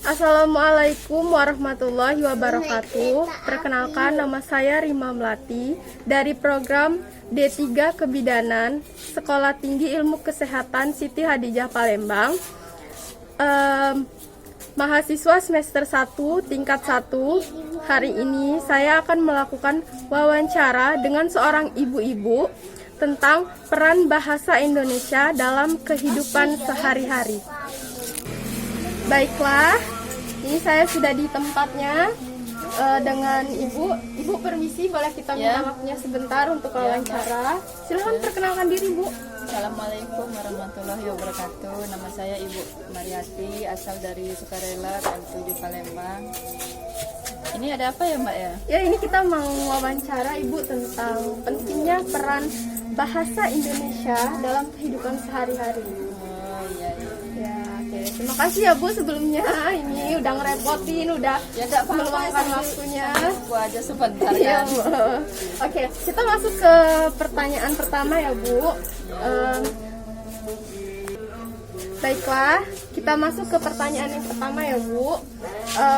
Assalamualaikum warahmatullahi wabarakatuh. Perkenalkan, nama saya Rima Melati dari program D3 Kebidanan Sekolah Tinggi Ilmu Kesehatan Siti Hadijah Palembang. Mahasiswa semester 1 tingkat 1. Hari ini saya akan melakukan wawancara dengan seorang ibu-ibu tentang peran bahasa Indonesia dalam kehidupan sehari-hari. Baiklah, ini saya sudah di tempatnya dengan ibu. Ibu permisi, boleh kita minta waktunya sebentar untuk wawancara? Silahkan perkenalkan diri, Bu. Assalamualaikum warahmatullahi wabarakatuh. Nama saya Ibu Mariati, asal dari Sukarela, KM7 Palembang. Ini ada apa ya, Mbak ya? Ya, ini kita mau wawancara Ibu tentang pentingnya peran bahasa Indonesia dalam kehidupan sehari-hari. Oh iya. Ya, oke. Terima kasih ya Bu sebelumnya. Ini udah ngerepotin, udah Ya enggak meluangkan waktunya. Bu aja sebentar Ya, ya. Bu. Oke, kita masuk ke pertanyaan pertama ya, Bu. Baiklah, kita masuk ke pertanyaan yang pertama ya, Bu.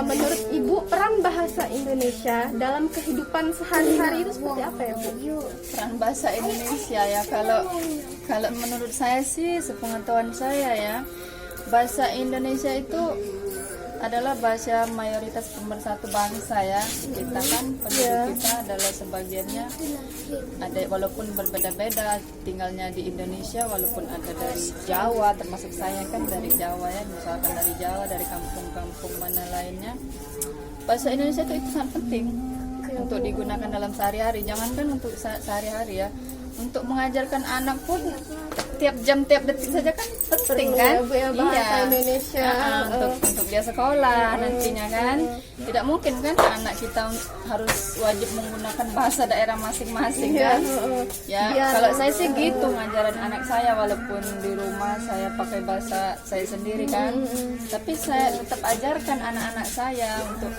Menurut Ibu, peran bahasa Indonesia dalam kehidupan sehari-hari itu seperti apa ya, Bu? Peran bahasa Indonesia ya, kalau menurut saya sih, sepengetahuan saya ya, bahasa Indonesia itu adalah bahasa mayoritas pemersatu bangsa ya. Kita kan penduduk kita adalah sebagiannya ada, walaupun berbeda-beda tinggalnya di Indonesia, walaupun ada dari Jawa, termasuk saya kan dari Jawa ya, misalkan dari Jawa, dari kampung-kampung mana lainnya. Bahasa Indonesia itu sangat penting untuk digunakan dalam sehari-hari. Jangankan untuk sehari-hari ya, untuk mengajarkan anak pun tiap jam, tiap detik saja kan penting kan? Ya, bahasa Indonesia untuk dia sekolah nantinya kan. Tidak mungkin kan anak kita harus wajib menggunakan bahasa daerah masing-masing kan? Ya, kalau saya sih gitu ngajarin anak saya, walaupun di rumah saya pakai bahasa saya sendiri kan, tapi saya tetap ajarkan anak-anak saya untuk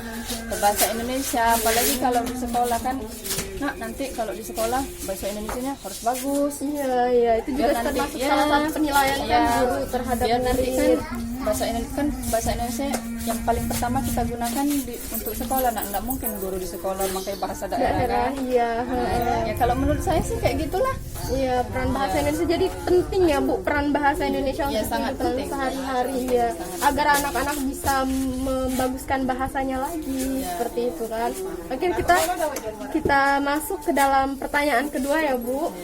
berbahasa Indonesia. Apalagi kalau di sekolah kan, nah nanti kalau di sekolah bahasa Indonesianya harus bagus. Iya, itu juga termasuk salah satu penilaian kan guru terhadap biar nanti kan murid. bahasa Indonesia yang paling pertama kita gunakan untuk sekolah. Nah, nggak mungkin guru di sekolah pakai bahasa daerah kan? Iya. Ya kalau menurut saya sih kayak gitulah. Iya, peran bahasa Indonesia jadi penting ya, Bu, peran bahasa Indonesia Ya, untuk sangat kehidupan penting. sehari-hari ya, agar anak-anak bisa membaguskan bahasanya lagi seperti itu kan. Oke, kita masuk ke dalam pertanyaan kedua ya, Bu.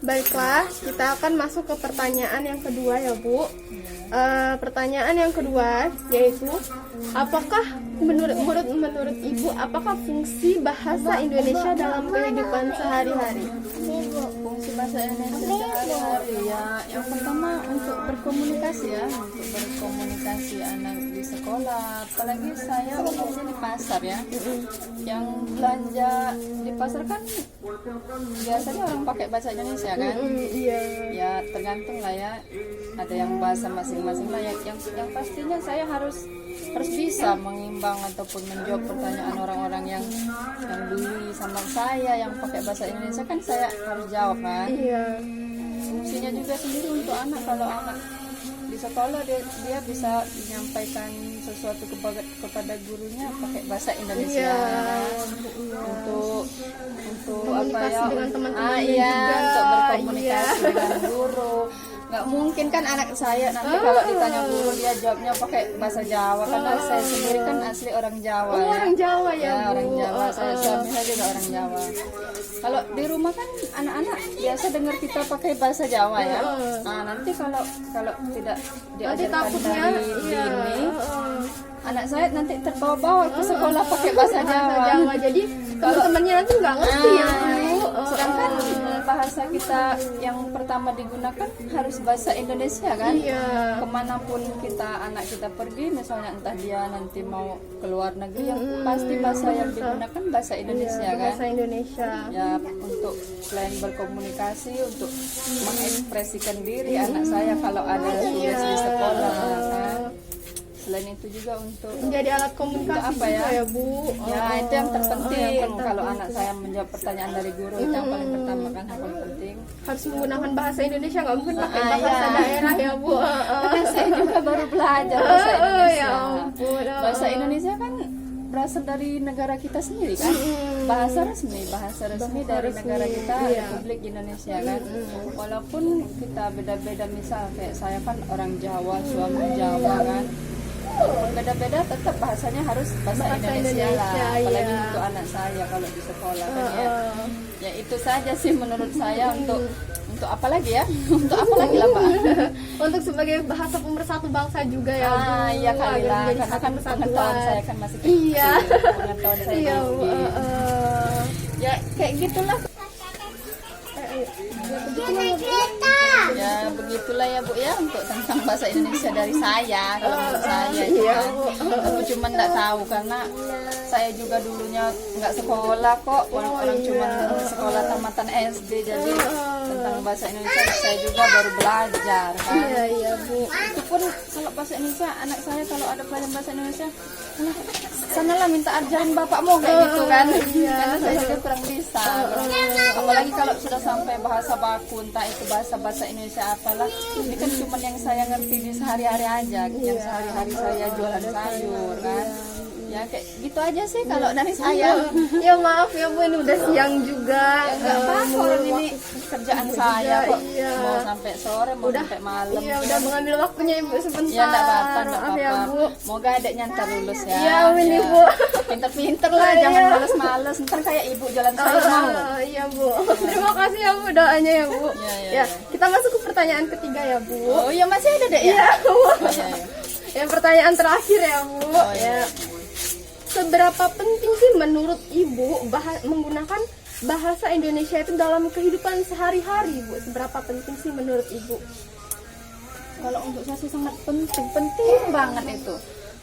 Baiklah, kita akan masuk ke pertanyaan yang kedua ya, Bu. Pertanyaan yang kedua yaitu, apakah menurut Ibu, apakah fungsi bahasa Indonesia dalam kehidupan sehari-hari? Fungsi bahasa Indonesia sehari-hari ya, yang pertama untuk berkomunikasi ya, untuk berkomunikasi anak di sekolah. Apalagi saya bekerja di pasar ya, yang belanja di pasar kan biasanya orang pakai bahasa Indonesia kan. Iya. Ya tergantung lah ya, ada yang bahasa masing-masing lah ya. Yang pastinya saya harus bisa mengimbang ataupun menjawab pertanyaan orang-orang yang beli sama saya yang pakai bahasa Indonesia kan, saya harus jawab kan. Iya. Fungsinya juga sendiri untuk anak, kalau anak di sekolah dia bisa menyampaikan sesuatu kepada gurunya pakai bahasa Indonesia. Untuk apa ya, dengan teman-teman juga, untuk berkomunikasi dengan guru. Nggak mungkin kan anak saya nanti kalau ditanya guru dia jawabnya pakai bahasa Jawa, karena saya sendiri kan asli orang Jawa ya. Orang Jawa ya, Bu. Orang Jawa, suami saya juga orang Jawa. Kalau di rumah kan anak-anak biasa dengar kita pakai bahasa Jawa ya. Nah, nanti kalau tidak diajarkan dari dini, anak saya nanti terbawa-bawa ke sekolah pakai bahasa Jawa. Jadi teman-temannya nanti nggak ngerti ya, Bu. Sedangkan bahasa kita yang pertama digunakan harus bahasa Indonesia kan. Kemanapun anak kita pergi, misalnya entah dia nanti mau ke luar negeri, yang pasti bahasa yang digunakan bahasa Indonesia kan. Bahasa Indonesia. Ya, untuk selain berkomunikasi, untuk mengekspresikan diri anak saya kalau ada tugas di sekolah kan. Selain itu juga untuk menjadi alat komunikasi apa ya, Bu. Ya, itu yang terpenting. Kalau anak saya menjawab pertanyaan dari guru, itu yang paling pertama kan, yang paling penting. Harus menggunakan bahasa Indonesia, nggak mungkin pakai bahasa daerah ya, Bu. Kan baru belajar bahasa Indonesia. Ya ampun. Bahasa Indonesia kan berasal dari negara kita sendiri kan, bahasa resmi dari negara kita, Republik Indonesia kan. Walaupun kita beda-beda, misal kayak saya kan orang Jawa, suami Jawa kan, beda-beda tetap bahasanya harus bahasa Indonesia lah, apalagi untuk anak saya kalau di sekolah kan ya itu saja sih menurut saya. Untuk apa lagi ya, untuk apa lagi lah Mbak. Untuk sebagai bahasa pemersatu bangsa juga ya Bu. Iya kali lah, karena kan pengetahuan saya kan masih kecil. Iya. Pengetahuan saya Iya Bu. ya kayak gitulah. Ya begitulah ya Bu ya, untuk tentang bahasa Indonesia dari saya. Kalau menurut saya itu kan, aku cuma nggak tahu karena saya juga dulunya nggak sekolah kok, orang cuma sekolah tamatan SD, jadi tentang bahasa Indonesia saya juga baru belajar kan. Iya Bu. Itu pun kalau bahasa Indonesia, anak saya kalau ada pelajaran bahasa Indonesia, sanalah minta ajarin bapakmu kayak gitu kan. Karena saya juga kurang bisa. Apalagi kalau sudah sampai bahasa baku, entah itu bahasa Indonesia apalah, ini kan cuma yang saya ngerti di sehari-hari aja, yang sehari-hari saya jualan sayur kan. Ya kayak gitu aja sih kalau dari saya. Ya maaf ya Bu, ini udah siang juga. Ya nggak apa-apa, orang ini kerjaan saya kok. Iya. Mau sampai sore, mau sampai malam. Iya, udah mengambil waktunya Ibu sebentar. Ya enggak apa-apa, Maaf ya Bu. Moga adiknya ntar lulus ya. Iya, amin Ibu. Pinter-pinter lah, jangan males-males. Ntar kayak ibu jualan sayur mau. Iya Bu. Terima kasih ya Bu doanya ya Bu. Iya. Kita masuk ke pertanyaan ketiga ya Bu. Oh iya, masih ada dek ya? Iya Bu. Oh, iya. Yang pertanyaan terakhir ya Bu. Oh, iya. Ya. Seberapa penting sih menurut Ibu menggunakan bahasa Indonesia itu dalam kehidupan sehari-hari Bu? Seberapa penting sih menurut Ibu? Kalau untuk saya sih sangat penting banget itu.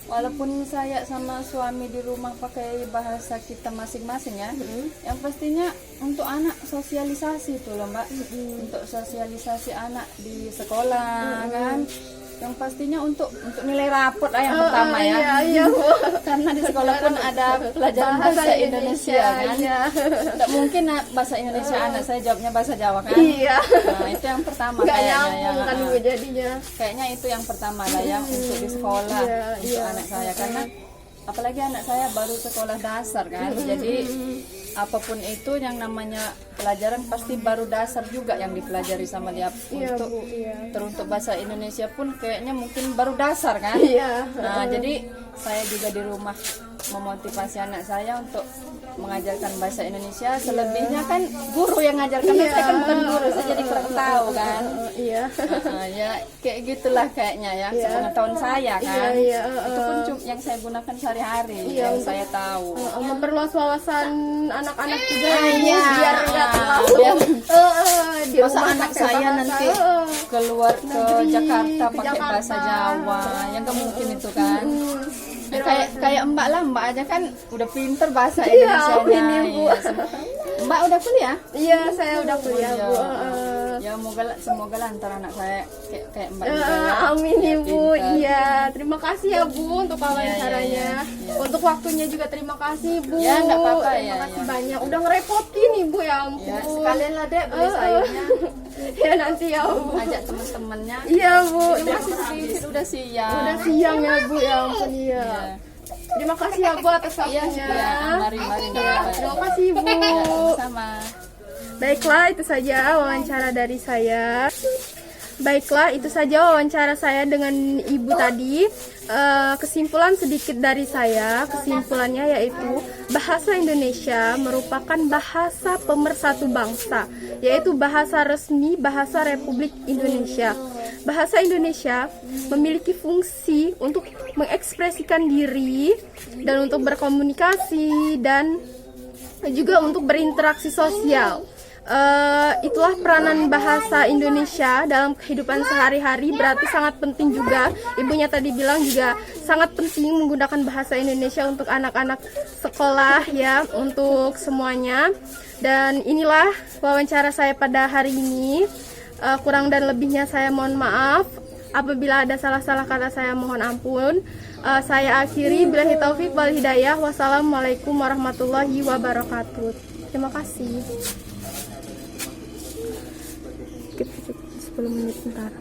Walaupun saya sama suami di rumah pakai bahasa kita masing-masing ya, yang pastinya untuk anak sosialisasi itu loh Mbak, untuk sosialisasi anak di sekolah kan, yang pastinya untuk nilai raport yang pertama ya. Iya Bu. Karena di sekolah pun ada pelajaran bahasa Indonesia kan. Iya. Tidak mungkin bahasa Indonesia anak saya jawabnya bahasa Jawa kan. Iya. Nah itu yang pertama Nggak kayaknya nyambung kan Bu jadinya. kayaknya itu yang pertama lah ya untuk di sekolah untuk anak saya, karena apalagi anak saya baru sekolah dasar kan, jadi apapun itu yang namanya pelajaran pasti baru dasar juga yang dipelajari sama dia. Untuk Bu, iya. teruntuk bahasa Indonesia pun kayaknya mungkin baru dasar kan. Iya. Nah jadi saya juga di rumah memotivasi anak saya untuk mengajarkan bahasa Indonesia. Selebihnya kan guru yang ngajarkan, saya kan bukan guru, saya jadi kurang tahu kan. Iya. Ya kayak gitulah kayaknya ya, sepengetahuan saya kan. Iya. Itu pun yang saya gunakan sehari-hari, yang saya tahu. Memperluas wawasan anak-anak juga Iya. biar nggak terlalu di Masa rumah anak pakai saya bahasa, nanti keluar ke Jakarta ke pakai bahasa Jakarta. Jawa, yang gak mungkin itu kan. Ya, kayak Mbak lah, Mbak aja kan udah pinter bahasa Indonesianya. amin, Bu. Mbak udah kuliah? Iya, saya udah kuliah Bu. Ya semoga lah ntar anak saya kayak Mbak juga ya. Amin Ya, Ibu. pinter. Iya, terima kasih ya Bu untuk wawancaranya. Iya. Untuk waktunya juga terima kasih Bu. Ya, nggak apa-apa, Terima ya, kasih ya. banyak. Udah ngerepotin Ibu ya ampun. Ya, sekalian lah dek beli sayurnya, Ya nanti ya Bu. ajak temen-temennya. Iya Bu. Ini masih sedikit, udah siang. Udah siang ya Bu ya ampun iya. Terima kasih ya Bu atas waktunya. Iya, mari nggak apa-apa. Terima kasih Bu. Sama. Baiklah, itu saja wawancara dari saya. Baiklah, itu saja wawancara saya dengan Ibu tadi. Kesimpulan sedikit dari saya, kesimpulannya yaitu bahasa Indonesia merupakan bahasa pemersatu bangsa, yaitu bahasa resmi bahasa Republik Indonesia. Bahasa Indonesia memiliki fungsi untuk mengekspresikan diri dan untuk berkomunikasi dan juga untuk berinteraksi sosial. Itulah peranan bahasa Indonesia dalam kehidupan sehari-hari, berarti sangat penting juga. Ibunya tadi bilang juga sangat penting menggunakan bahasa Indonesia untuk anak-anak sekolah ya, untuk semuanya. Dan inilah wawancara saya pada hari ini. Kurang dan lebihnya saya mohon maaf. Apabila ada salah-salah kata saya mohon ampun. Saya akhiri, billahi taufik wal hidayah. Wassalamualaikum warahmatullahi wabarakatuh. Terima kasih. 10 menit ntar.